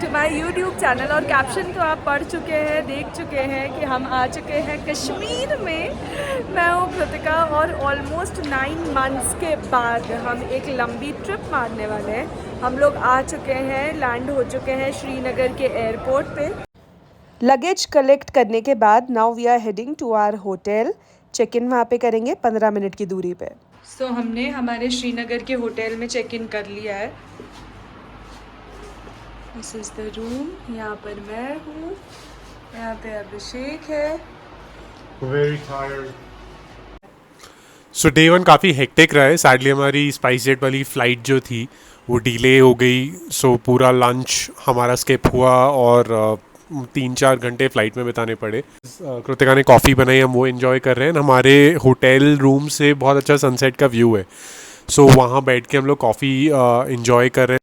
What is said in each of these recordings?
To my YouTube channel. और caption तो आप पढ़ चुके हैं, देख चुके हैं कि हम आ चुके हैं कश्मीर में। मैं हूँ कृतिका और ऑलमोस्ट 9 मंथ्स के बाद हम एक लंबी ट्रिप मारने वाले हैं। हम लोग आ चुके हैं, लैंड हो चुके हैं श्रीनगर के एयरपोर्ट पे। लगेज कलेक्ट करने के बाद now we are heading to our hotel. Check in वहाँ पे करेंगे 15 मिनट की दूरी पे। सो हमने हमारे श्रीनगर के होटल में चेक इन कर लिया है। This is the room. यहाँ पर मैं हूँ, यहाँ पे अभिषेक है। Very tired. So डे 1 काफ़ी हेक्टिक रहा है। सैडली हमारी स्पाइस जेट वाली फ़्लाइट जो थी वो डिले हो गई। सो पूरा लंच हमारा स्किप हुआ और 3-4 घंटे फ़्लाइट में बिताने पड़े। कृतिका ने कॉफ़ी बनाई, हम वो इन्जॉय कर रहे हैं। हमारे होटल रूम से बहुत अच्छा सनसेट का व्यू है। सो वहाँ बैठ के हम लोग कॉफ़ी इन्जॉय कर रहे हैं।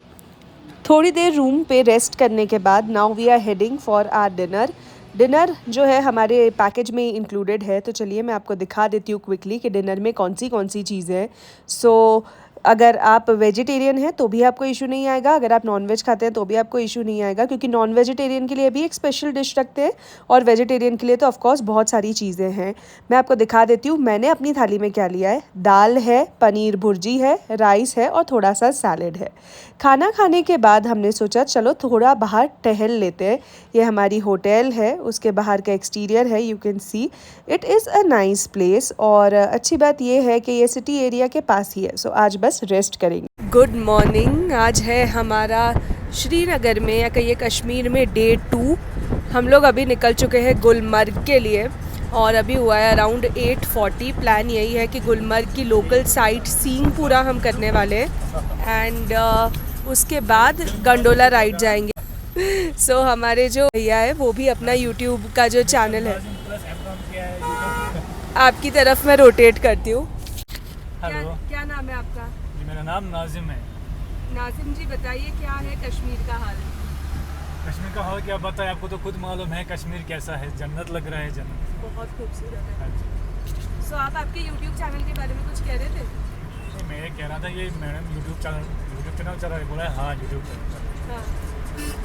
थोड़ी देर रूम पे रेस्ट करने के बाद now we are heading for our dinner. Dinner जो है हमारे पैकेज में इंक्लूडेड है, तो चलिए मैं आपको दिखा देती हूँ क्विकली कि डिनर में कौन सी चीज़ें हैं। सो अगर आप वेजिटेरियन हैं तो भी आपको इशू नहीं आएगा, अगर आप नॉनवेज खाते हैं तो भी आपको इशू नहीं आएगा, क्योंकि नॉन वेजिटेरियन के लिए भी एक स्पेशल डिश रखते हैं और वेजिटेरियन के लिए तो ऑफकोर्स बहुत सारी चीज़ें हैं। मैं आपको दिखा देती हूँ मैंने अपनी थाली में क्या लिया है। दाल है, पनीर भुर्जी है, राइस है और थोड़ा सा सैलेड है। खाना खाने के बाद हमने सोचा चलो थोड़ा बाहर टहल लेते हैं। ये हमारी होटल है, उसके बाहर का एक्सटीरियर है, you can see it is a nice place. और अच्छी बात ये है कि ये सिटी एरिया के पास ही है। सो आज बस रेस्ट करेंगे। Good morning. आज है हमारा श्रीनगर में या कहिए कश्मीर में डे 2। हम लोग अभी निकल चुके हैं गुलमर्ग के लिए और अभी हुआ है अराउंड 8:40। प्लान यही है कि गुलमर्ग की लोकल साइट सीइंग पूरा हम करने वाले हैं एंड उसके बाद गंडोला राइड जाएंगे। सो हमारे जो भैया है वो भी अपना यूट्यूब का जो चैनल है, आपकी तरफ मैं रोटेट करती हूँ। क्या नाम है आपका? जी मेरा नाम नाजिम है। नाजिम जी बताइए क्या है कश्मीर का हाल? कश्मीर का हाल क्या बताएं, आपको तो खुद मालूम है कश्मीर कैसा है। जन्नत लग रहा है, जन्नत। बहुत खूबसूरत है। सो आप आपके यूट्यूब चैनल के बारे में कुछ कह रहे थे? नहीं, मैं ये कह रहा था ये मैडम यूट्यूब चैनल चला रही, बोला हाँ यूट्यूब चैनल। हाँ।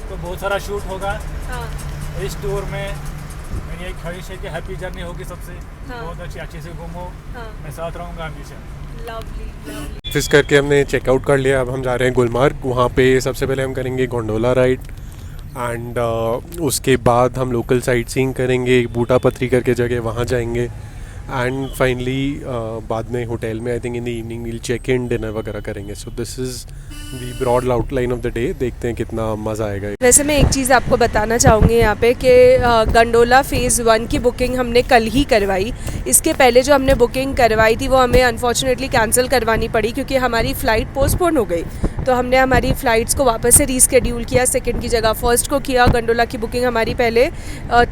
तो बहुत सारा शूट होगा हाँ। इस टूर में। मेरी एक ख्वाहिश है कि हैप्पी जर्नी होगी सबसे। हाँ। बहुत अच्छे से घूमो। हाँ। मैं साथ रहूँगा हमेशा। लवली। फिस करके हमने चेकआउट कर लिया। अब हम जा रहे हैं गुलमर्ग। वहाँ पे सबसे पहले हम करेंगे गोंडोला राइड एंड उसके बाद हम लोकल साइट सीइंग करेंगे। बूटा पथरी करके जगह वहाँ जाएंगे एंड फाइनली बाद में होटल में I think in the evening we'll check in, dinner वगैरह करेंगे। So this is the broad outline of the day. देखते हैं कितना मज़ा आएगा। वैसे मैं एक चीज़ आपको बताना चाहूँगी यहाँ पे कि गंडोला फ़ेज़ 1 की बुकिंग हमने कल ही करवाई। इसके पहले जो हमने बुकिंग करवाई थी वो हमें अनफॉर्चुनेटली कैंसिल करवानी पड़ी क्योंकि हमारी फ़्लाइट पोस्टपोन हो गई। तो हमने हमारी फ़्लाइट्स को वापस से रीस्केड्यूल किया, सेकंड की जगह फर्स्ट को किया। गंडोला की बुकिंग हमारी पहले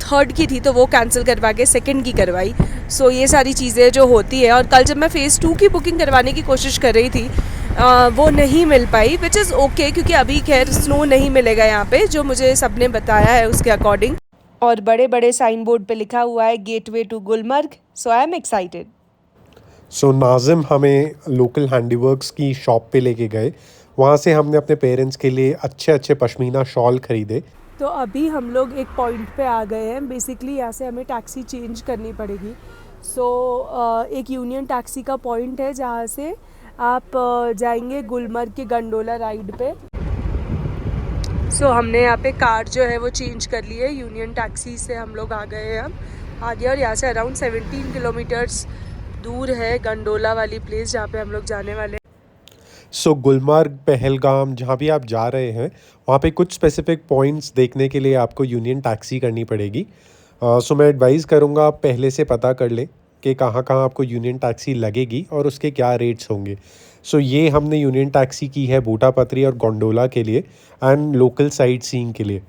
थर्ड की थी तो वो कैंसिल करवा के सेकंड की करवाई। सो ये सारी चीज़ें जो होती है। और कल जब मैं फ़ेज़ 2 की बुकिंग करवाने की कोशिश कर रही थी वो नहीं मिल पाई, विच इज़ ओके क्योंकि अभी खैर स्नो नहीं मिलेगा यहाँ पे, जो मुझे सबने बताया है उसके अकॉर्डिंग। और बड़े बड़े साइन बोर्ड पे लिखा हुआ है gateway to Gulmarg. So I am excited. So Nazim हमें लोकल हैंडीवर्क्स की शॉप पे लेके गए। वहाँ से हमने अपने पेरेंट्स के लिए अच्छे अच्छे पश्मीना शॉल ख़रीदे। तो अभी हम लोग एक पॉइंट पे आ गए हैं। बेसिकली यहाँ से हमें टैक्सी चेंज करनी पड़ेगी। सो एक यूनियन टैक्सी का पॉइंट है जहाँ से आप जाएंगे गुलमर्ग के गंडोला राइड पे। सो हमने यहाँ पे कार जो है वो चेंज कर ली है, यूनियन टैक्सी से हम लोग आ गए हैं अब आगे। और यहाँ से अराउंड 17 किलोमीटर्स दूर है गंडोला वाली प्लेस जहाँ पे हम लोग जाने वाले हैं। सो गुलमर्ग, पहलगाम, जहाँ भी आप जा रहे हैं वहाँ पे कुछ स्पेसिफिक पॉइंट्स देखने के लिए आपको यूनियन टैक्सी करनी पड़ेगी। सो मैं एडवाइज़ करूँगा आप पहले से पता कर लें कि कहाँ कहाँ आपको यूनियन टैक्सी लगेगी और उसके क्या रेट्स होंगे। सो ये हमने यूनियन टैक्सी की है बूटा पथरी और गोंडोला के लिए एंड लोकल साइट सीइंग के लिए।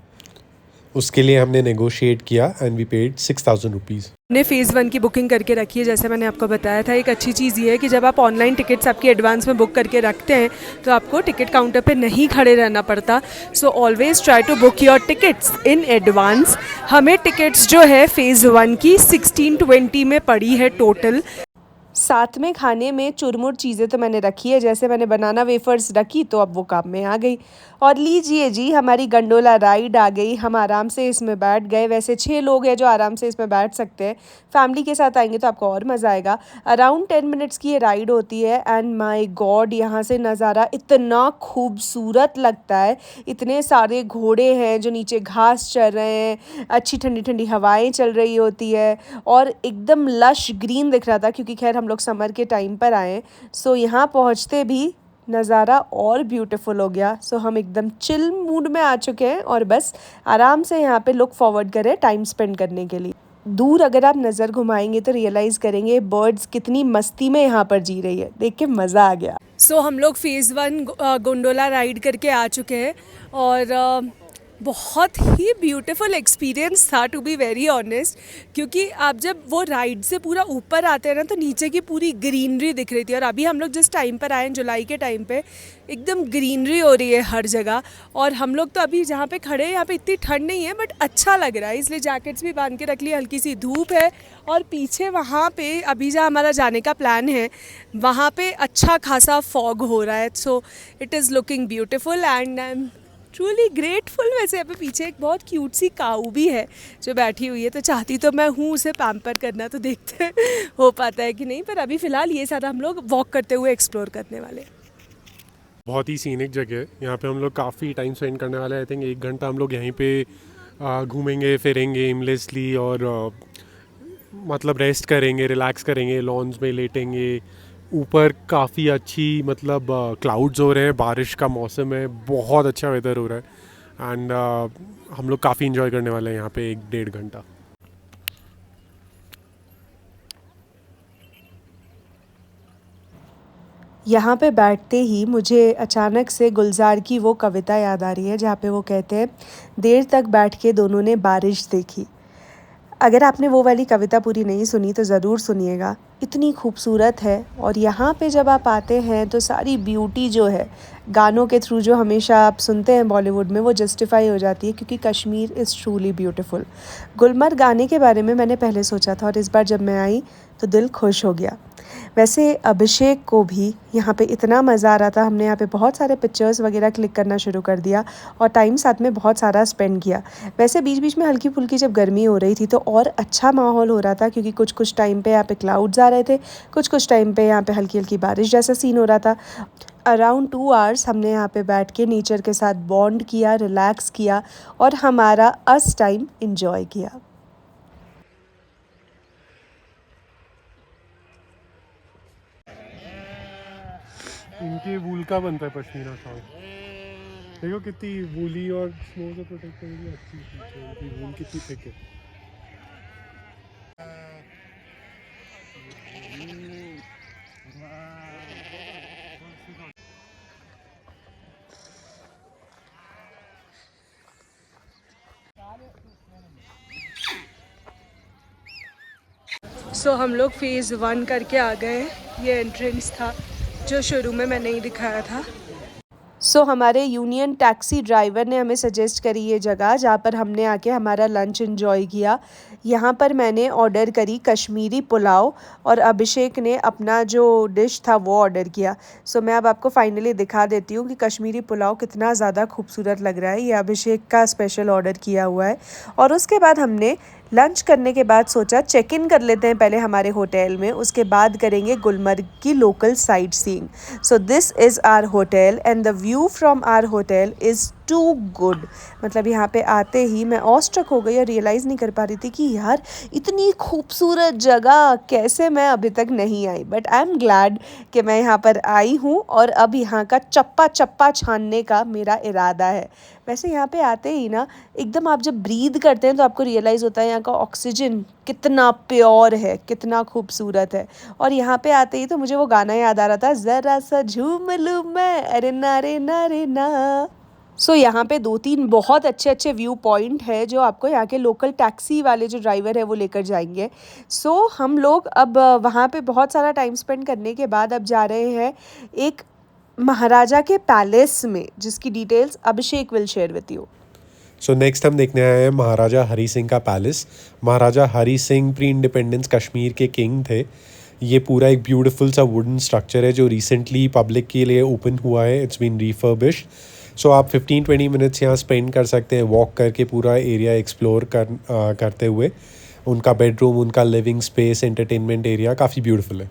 उसके लिए हमने नेगोशिएट किया एंड वी पेड 6,000 रुपीज़। ने फ़ेज़ 1 की बुकिंग करके रखी है, जैसे मैंने आपको बताया था। एक अच्छी चीज़ ये है कि जब आप ऑनलाइन टिकट्स आपकी एडवांस में बुक करके रखते हैं तो आपको टिकट काउंटर पे नहीं खड़े रहना पड़ता। So always try to book your tickets in advance. हमें टिकट्स जो है फ़ेज़ 1 की 1620 में पड़ी है टोटल। साथ में खाने में चुरमुर चीज़ें तो मैंने रखी है, जैसे मैंने बनाना वेफर्स रखी तो अब वो काम में आ गई। और लीजिए जी, हमारी गंडोला राइड आ गई। हम आराम से इसमें बैठ गए। वैसे 6 लोग हैं जो आराम से इसमें बैठ सकते हैं। फैमिली के साथ आएंगे तो आपको और मज़ा आएगा। अराउंड 10 मिनट्स की ये राइड होती है एंड माय गॉड, यहाँ से नज़ारा इतना खूबसूरत लगता है। इतने सारे घोड़े हैं जो नीचे घास चर रहे हैं, अच्छी ठंडी ठंडी हवाएं चल रही होती है और एकदम लश ग्रीन दिख रहा था, क्योंकि खैर हम लोग समर के टाइम पर आए। सो यहाँ पहुँचते भी नज़ारा और ब्यूटीफुल हो गया। सो हम एकदम चिल मूड में आ चुके हैं और बस आराम से यहाँ पे लुक फॉरवर्ड करें टाइम स्पेंड करने के लिए। दूर अगर आप नज़र घुमाएंगे तो रियलाइज़ करेंगे बर्ड्स कितनी मस्ती में यहाँ पर जी रही है, देख के मज़ा आ गया। सो हम लोग फेज़ 1 गोंडोला राइड करके आ चुके हैं और बहुत ही ब्यूटीफुल एक्सपीरियंस था, टू बी वेरी ऑनेस्ट। क्योंकि आप जब वो राइड से पूरा ऊपर आते हैं ना तो नीचे की पूरी ग्रीनरी दिख रही थी। और अभी हम लोग जिस टाइम पर आए हैं, जुलाई के टाइम पे, एकदम ग्रीनरी हो रही है हर जगह। और हम लोग तो अभी जहाँ पे खड़े हैं यहाँ पे इतनी ठंड नहीं है, बट अच्छा लग रहा है, इसलिए जैकेट्स भी बांध के रख ली। हल्की सी धूप है और पीछे वहाँ पे अभी जहाँ हमारा जाने का प्लान है वहाँ पे अच्छा खासा फॉग हो रहा है। So it is looking beautiful and I am truly grateful. वैसे यहाँ पे पीछे एक बहुत क्यूट सी काऊ भी है जो बैठी हुई है, तो चाहती तो मैं हूँ उसे पैम्पर करना, तो देखते हैं हो पाता है कि नहीं। पर अभी फ़िलहाल ये सारा हम लोग वॉक करते हुए एक्सप्लोर करने वाले। बहुत ही सीनिक जगह है, यहाँ पे हम लोग काफ़ी टाइम स्पेंड करने वाले हैं। आई थिंक 1 घंटा हम लोग यहीं पे घूमेंगे फिरेंगे एमलेसली और मतलब रेस्ट करेंगे, रिलैक्स करेंगे, लॉन्स में लेटेंगे। ऊपर काफ़ी अच्छी मतलब क्लाउड्स हो रहे हैं, बारिश का मौसम है, बहुत अच्छा वेदर हो रहा है एंड हम लोग काफ़ी इन्जॉय करने वाले हैं यहाँ पे 1-1.5 घंटा। यहाँ पे बैठते ही मुझे अचानक से गुलजार की वो कविता याद आ रही है जहाँ पे वो कहते हैं, देर तक बैठ के दोनों ने बारिश देखी। अगर आपने वो वाली कविता पूरी नहीं सुनी तो ज़रूर सुनिएगा, इतनी खूबसूरत है। और यहाँ पे जब आप आते हैं तो सारी ब्यूटी जो है गानों के थ्रू जो हमेशा आप सुनते हैं बॉलीवुड में, वो जस्टिफाई हो जाती है, क्योंकि Kashmir is truly beautiful. Gulmarg आने के बारे में मैंने पहले सोचा था और इस बार जब मैं आई तो दिल खुश हो गया। वैसे अभिषेक को भी यहाँ पे इतना मज़ा आ रहा था, हमने यहाँ पे बहुत सारे पिक्चर्स वगैरह क्लिक करना शुरू कर दिया और टाइम साथ में बहुत सारा स्पेंड किया। वैसे बीच बीच में हल्की फुल्की जब गर्मी हो रही थी तो और अच्छा माहौल हो रहा था, क्योंकि कुछ कुछ टाइम पे यहाँ पे क्लाउड्स आ रहे थे, कुछ कुछ टाइम पे यहाँ पे हल्की हल्की बारिश जैसा सीन हो रहा था। अराउंड 2 आवर्स हमने यहाँ पे बैठ के नेचर के साथ बॉन्ड किया, रिलैक्स किया और हमारा अस टाइम इंजॉय किया। इनके वूल का बनता है पश्मीना शॉल। देखो कितनी वूली और स्नो से प्रोटेक्ट करेगी, अच्छी चीज़ है। इनकी वूल कितनी थिक है। सो हम लोग फेज़ 1 करके आ गए। ये एंट्रेंस था जो शुरू में मैं नहीं दिखाया था। सो हमारे यूनियन टैक्सी ड्राइवर ने हमें सजेस्ट करी ये जगह जहाँ पर हमने आके हमारा लंच एंजॉय किया। यहाँ पर मैंने ऑर्डर करी कश्मीरी पुलाव और अभिषेक ने अपना जो डिश था वो ऑर्डर किया। सो मैं अब आपको फाइनली दिखा देती हूँ कि कश्मीरी पुलाव कितना ज़्यादा खूबसूरत लग रहा है। ये अभिषेक का स्पेशल ऑर्डर किया हुआ है। और उसके बाद हमने लंच करने के बाद सोचा चेक इन कर लेते हैं पहले हमारे होटल में, उसके बाद करेंगे गुलमर्ग की local sightseeing. So this is our hotel and the view from our hotel is too good. मतलब यहाँ पे आते ही मैं ऑस्ट्रक हो गई और रियलाइज़ नहीं कर पा रही थी कि यार इतनी खूबसूरत जगह कैसे मैं अभी तक नहीं आई। बट आई एम ग्लैड कि मैं यहाँ पर आई हूँ और अब यहाँ का चप्पा चप्पा छानने का मेरा इरादा है। वैसे यहाँ पे आते ही ना एकदम आप जब ब्रीद करते हैं तो आपको रियलाइज़ होता है यहाँ का ऑक्सीजन कितना प्योर है, कितना खूबसूरत है। और यहाँ पे आते ही तो मुझे वो गाना याद आ रहा था, ज़रा सा झूम लूँ मैं, अरे ना रे ना रे ना। सो यहाँ पे 2-3 बहुत अच्छे अच्छे व्यू पॉइंट है जो आपको यहाँ के लोकल टैक्सी वाले जो ड्राइवर है वो लेकर जाएंगे। सो हम लोग अब वहाँ पे बहुत सारा टाइम स्पेंड करने के बाद अब जा रहे हैं एक महाराजा के पैलेस में, जिसकी details Abhishek will share with you. So next हम देखने आए हैं महाराजा हरी सिंह का पैलेस। महाराजा हरी सिंह प्री इंडिपेंडेंस कश्मीर के किंग थे। ये पूरा एक ब्यूटीफुल सा वुडन स्ट्रक्चर है जो रिसेंटली पब्लिक के लिए ओपन हुआ है। It's been refurbished. सो आप 15-20 मिनट्स यहाँ स्पेंड कर सकते हैं वॉक करके, पूरा एरिया एक्सप्लोर करते हुए। उनका बेडरूम, उनका लिविंग स्पेस, एंटरटेनमेंट एरिया काफ़ी ब्यूटीफुल है।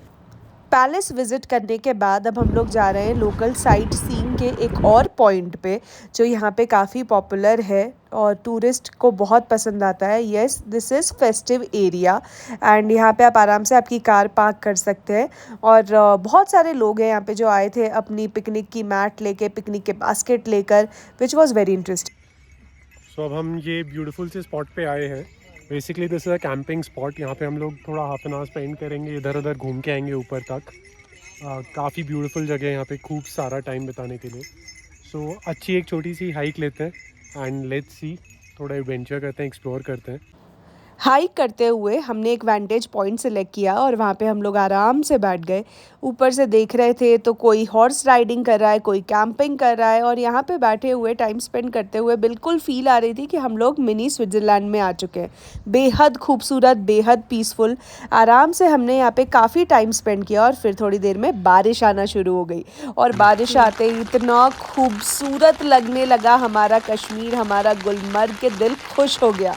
पैलेस विज़िट करने के बाद अब हम लोग जा रहे हैं लोकल साइट सीइंग के एक और पॉइंट पे जो यहाँ पे काफ़ी पॉपुलर है और टूरिस्ट को बहुत पसंद आता है। Yes, this is festive area and यहाँ पे आप आराम से आपकी कार पार्क कर सकते हैं और बहुत सारे लोग हैं यहाँ पे जो आए थे अपनी पिकनिक की मैट लेके, पिकनिक के बास्केट लेकर, विच वॉज़ वेरी इंटरेस्टिंग। सो अब हम ये ब्यूटीफुल से स्पॉट पे आए हैं। Basically this is a camping spot. यहाँ पे हम लोग थोड़ा हाफ एन आवर स्पेंड करेंगे, इधर उधर घूम के आएंगे ऊपर तक। काफ़ी ब्यूटीफुल जगह है यहाँ पे, खूब सारा टाइम बिताने के लिए। सो अच्छी एक छोटी सी हाइक लेते हैं एंड लेट्स सी, थोड़ा एडवेंचर करते हैं, एक्सप्लोर करते हैं। हाइक करते हुए हमने एक वेंटेज पॉइंट सेलेक्ट किया और वहाँ पे हम लोग आराम से बैठ गए। ऊपर से देख रहे थे तो कोई हॉर्स राइडिंग कर रहा है, कोई कैंपिंग कर रहा है और यहाँ पे बैठे हुए टाइम स्पेंड करते हुए बिल्कुल फील आ रही थी कि हम लोग मिनी स्विट्ज़रलैंड में आ चुके हैं। बेहद खूबसूरत, बेहद पीसफुल। आराम से हमने यहाँ पे काफ़ी टाइम स्पेंड किया और फिर थोड़ी देर में बारिश आना शुरू हो गई और बारिश आते ही इतना खूबसूरत लगने लगा हमारा कश्मीर, हमारा गुलमर्ग, के दिल खुश हो गया।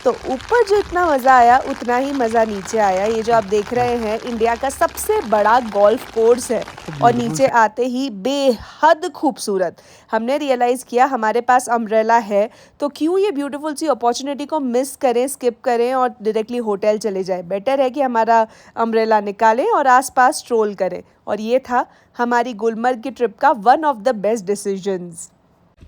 तो ऊपर जो इतना मज़ा आया उतना ही मज़ा नीचे आया। ये जो आप देख रहे हैं इंडिया का सबसे बड़ा गोल्फ कोर्स है और नीचे आते ही बेहद खूबसूरत। हमने रियलाइज़ किया हमारे पास अम्ब्रेला है तो क्यों ये ब्यूटीफुल सी अपॉर्चुनिटी को मिस करें, स्किप करें और डायरेक्टली होटल चले जाए। बेटर है कि हमारा अम्ब्रेला निकालें और आसपास स्ट्रोल करें। और ये था हमारी गुलमर्ग की ट्रिप का one of the best decisions.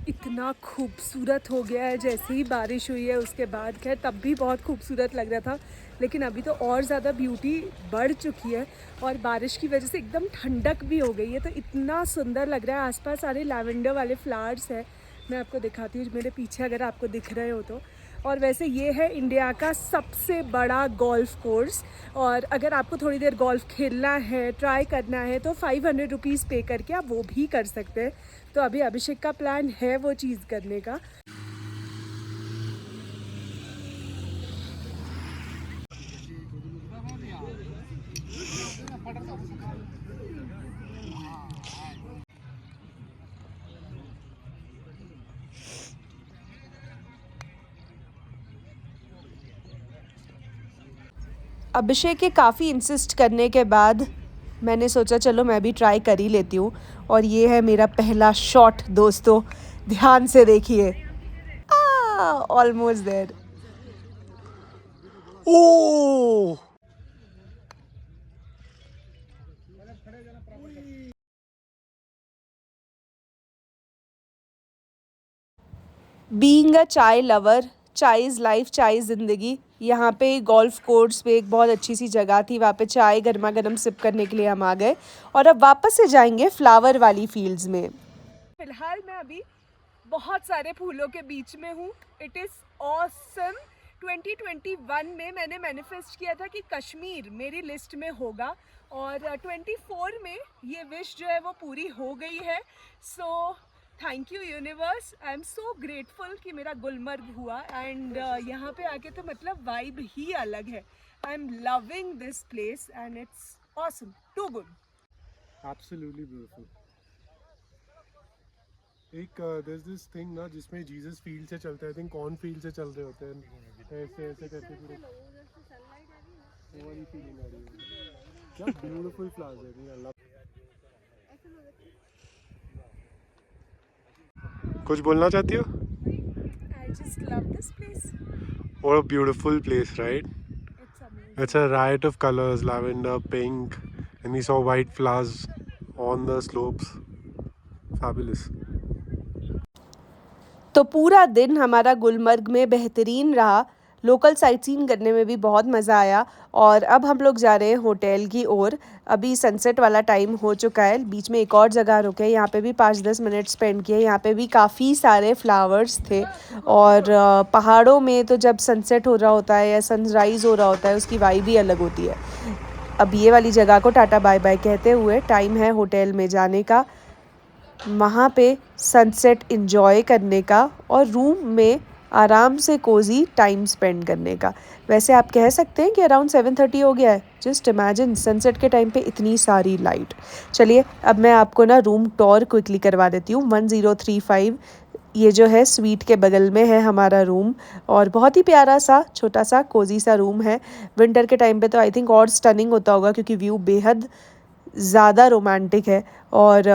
इतना खूबसूरत हो गया है जैसे ही बारिश हुई है उसके बाद। खैर तब भी बहुत खूबसूरत लग रहा था लेकिन अभी तो और ज़्यादा ब्यूटी बढ़ चुकी है और बारिश की वजह से एकदम ठंडक भी हो गई है। तो इतना सुंदर लग रहा है। आसपास सारे लैवेंडर वाले फ्लावर्स हैं, मैं आपको दिखाती हूँ मेरे पीछे अगर आपको दिख रहे हो तो। और वैसे ये है इंडिया का सबसे बड़ा गोल्फ कोर्स और अगर आपको थोड़ी देर गोल्फ खेलना है, ट्राई करना है तो 500 रुपीज़ पे करके आप वो भी कर सकते हैं। तो अभी अभिषेक का प्लान है वो चीज़ करने का। अभिषेक के काफ़ी इंसिस्ट करने के बाद मैंने सोचा चलो मैं भी ट्राई कर ही लेती हूँ और ये है मेरा पहला शॉट दोस्तों, ध्यान से देखिए। Almost there. Oh, being a chai lover, चाय इज़ लाइफ, चाय इज़ ज़िंदगी। यहाँ पे गोल्फ कोर्स पे एक बहुत अच्छी सी जगह थी, वहाँ पे चाय गर्मा गर्म सिप करने के लिए हम आ गए और अब वापस से जाएंगे फ्लावर वाली फील्ड्स में। फिलहाल मैं अभी बहुत सारे फूलों के बीच में हूँ। It is awesome. 2021 में मैंने मैनिफेस्ट किया था कि कश्मीर मेरी लिस्ट में होगा और 24 में ये विश जो है वो पूरी हो गई है। So thank you universe, I am so grateful कि मेरा गुलमर्ग हुआ एंड यहाँ पे आके तो मतलब वाइब ही अलग है। I am loving this place and it's awesome, too good. Absolutely beautiful. एक there's this thing ना जिसमें जीसस फील्ड से चलते हैं, आई थिंक कौन फील्ड से चल रहे होते हैं, ऐसे ऐसे करके पूरे वो वाली फीलिंग आ रही है। क्या ब्यूटीफुल फ्लावर्स है, आई लव। कुछ बोलना चाहती हो? I just love this place. What a beautiful place, right? It's amazing. It's a riot of colors, lavender, pink, and we saw white flowers on the slopes. Fabulous. तो पूरा दिन हमारा गुलमर्ग में बेहतरीन रहा। लोकल साइट सीइंग करने में भी बहुत मज़ा आया और अब हम लोग जा रहे हैं होटल की ओर। अभी सनसेट वाला टाइम हो चुका है। बीच में एक और जगह रुके, यहाँ पे भी 5-10 मिनट स्पेंड किए। यहाँ पे भी काफ़ी सारे फ्लावर्स थे और पहाड़ों में तो जब सनसेट हो रहा होता है या सनराइज़ हो रहा होता है उसकी वाइब भी अलग होती है। अब ये वाली जगह को टाटा बाय बाय कहते हुए टाइम है होटल में जाने का, वहाँ पे सनसेट एंजॉय करने का और रूम में आराम से कोजी टाइम स्पेंड करने का। वैसे आप कह सकते हैं कि अराउंड 7:30 हो गया है। जस्ट इमेजिन सनसेट के टाइम पे इतनी सारी लाइट। चलिए अब मैं आपको ना रूम टूर क्विकली करवा देती हूँ। 1035 ये जो है स्वीट के बगल में है हमारा रूम, और बहुत ही प्यारा सा छोटा सा कोजी सा रूम है। विंटर के टाइम पे तो आई थिंक और स्टनिंग होता होगा, क्योंकि व्यू बेहद ज़्यादा रोमांटिक है। और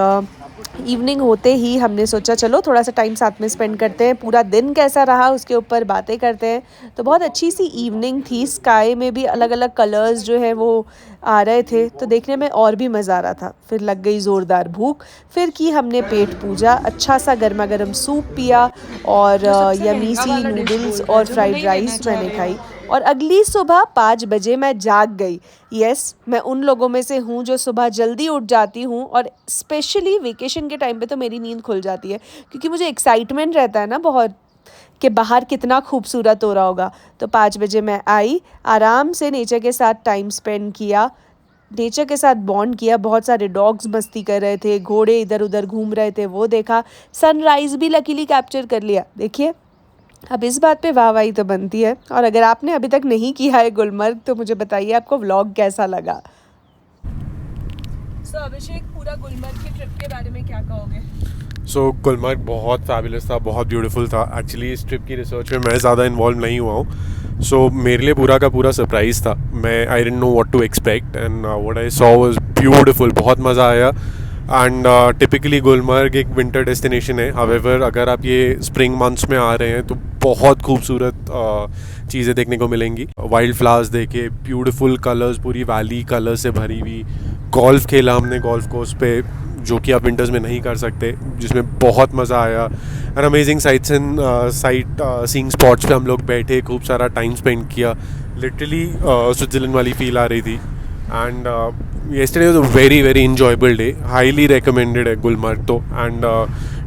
इवनिंग होते ही हमने सोचा चलो थोड़ा सा टाइम साथ में स्पेंड करते हैं, पूरा दिन कैसा रहा उसके ऊपर बातें करते हैं। तो बहुत अच्छी सी इवनिंग थी, स्काई में भी अलग अलग कलर्स जो है वो आ रहे थे, तो देखने में और भी मज़ा आ रहा था। फिर लग गई ज़ोरदार भूख, फिर की हमने पेट पूजा, अच्छा सा गर्मा गर्म सूप पिया, और यमी सी नूडल्स और फ्राइड राइस मैंने खाई। और अगली सुबह 5 बजे मैं जाग गई। यस, मैं उन लोगों में से हूँ जो सुबह जल्दी उठ जाती हूँ, और स्पेशली वेकेशन के टाइम पे तो मेरी नींद खुल जाती है, क्योंकि मुझे एक्साइटमेंट रहता है ना बहुत कि बाहर कितना खूबसूरत हो रहा होगा। तो 5 बजे मैं आई, आराम से नेचर के साथ टाइम स्पेंड किया, नेचर के साथ बॉन्ड किया। बहुत सारे डॉग्स मस्ती कर रहे थे, घोड़े इधर उधर घूम रहे थे, वो देखा। सनराइज़ भी लकीली कैप्चर कर लिया। देखिए अब इस बात पे वाहवाही तो बनती है। और अगर आपने अभी तक नहीं किया है गुलमर्ग, तो मुझे बताइए आपको व्लॉग कैसा लगा। अभिषेक, पूरा गुलमर्ग की ट्रिप के बारे में क्या कहोगे? सो गुलमर्ग बहुत फैबुलस था, बहुत ब्यूटीफुल था। एक्चुअली इस ट्रिप की रिसर्च में मैं ज़्यादा इन्वॉल्व नहीं हुआ हूँ, सो मेरे लिए पूरा का पूरा सरप्राइज़ था। मैं I didn't know what to expect, and what I saw was beautiful. बहुत मज़ा आया। एंड टिपिकली गुलमर्ग एक विंटर डेस्टिनेशन है, हावेवर अगर आप ये स्प्रिंग मंथ्स में आ रहे हैं तो बहुत खूबसूरत चीज़ें देखने को मिलेंगी। वाइल्ड फ्लावर्स देखे, ब्यूटीफुल कलर्स, पूरी वैली कलर से भरी हुई। गोल्फ़ खेला हमने गोल्फ कोर्स पे, जो कि आप विंटर्स में नहीं कर सकते, जिसमें बहुत मज़ा आया। And amazing sites and sight seeing spots पे हम लोग बैठे, खूब सारा टाइम स्पेंड किया। लिटरली स्विट्ज़रलैंड वाली फील आ रही थी। And yesterday was a very very enjoyable day, highly recommended है गुलमर्ग तो। एंड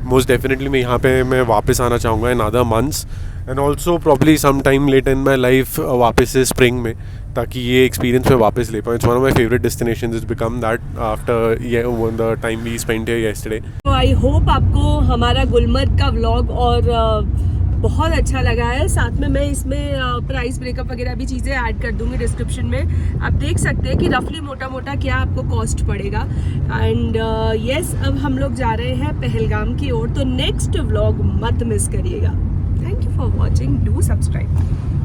मोस्ट डेफिनेटली मैं यहाँ पे मैं वापस आना चाहूँगा in other months, and also probably some time late in my life वापस से स्प्रिंग में, ताकि ये एक्सपीरियंस मैं वापस ले पाऊँ। It's one of my favourite destinations, it's become that after the time we spent here yesterday. तो आई होप आपको हमारा गुलमर्ग का व्लॉग और बहुत अच्छा लगा है। साथ में मैं इसमें प्राइस ब्रेकअप वगैरह भी चीज़ें ऐड कर दूंगी डिस्क्रिप्शन में। आप देख सकते हैं कि रफली मोटा मोटा क्या आपको कॉस्ट पड़ेगा। एंड यस, अब हम लोग जा रहे हैं पहलगाम की ओर, तो नेक्स्ट व्लॉग मत मिस करिएगा। Thank you for watching, do subscribe.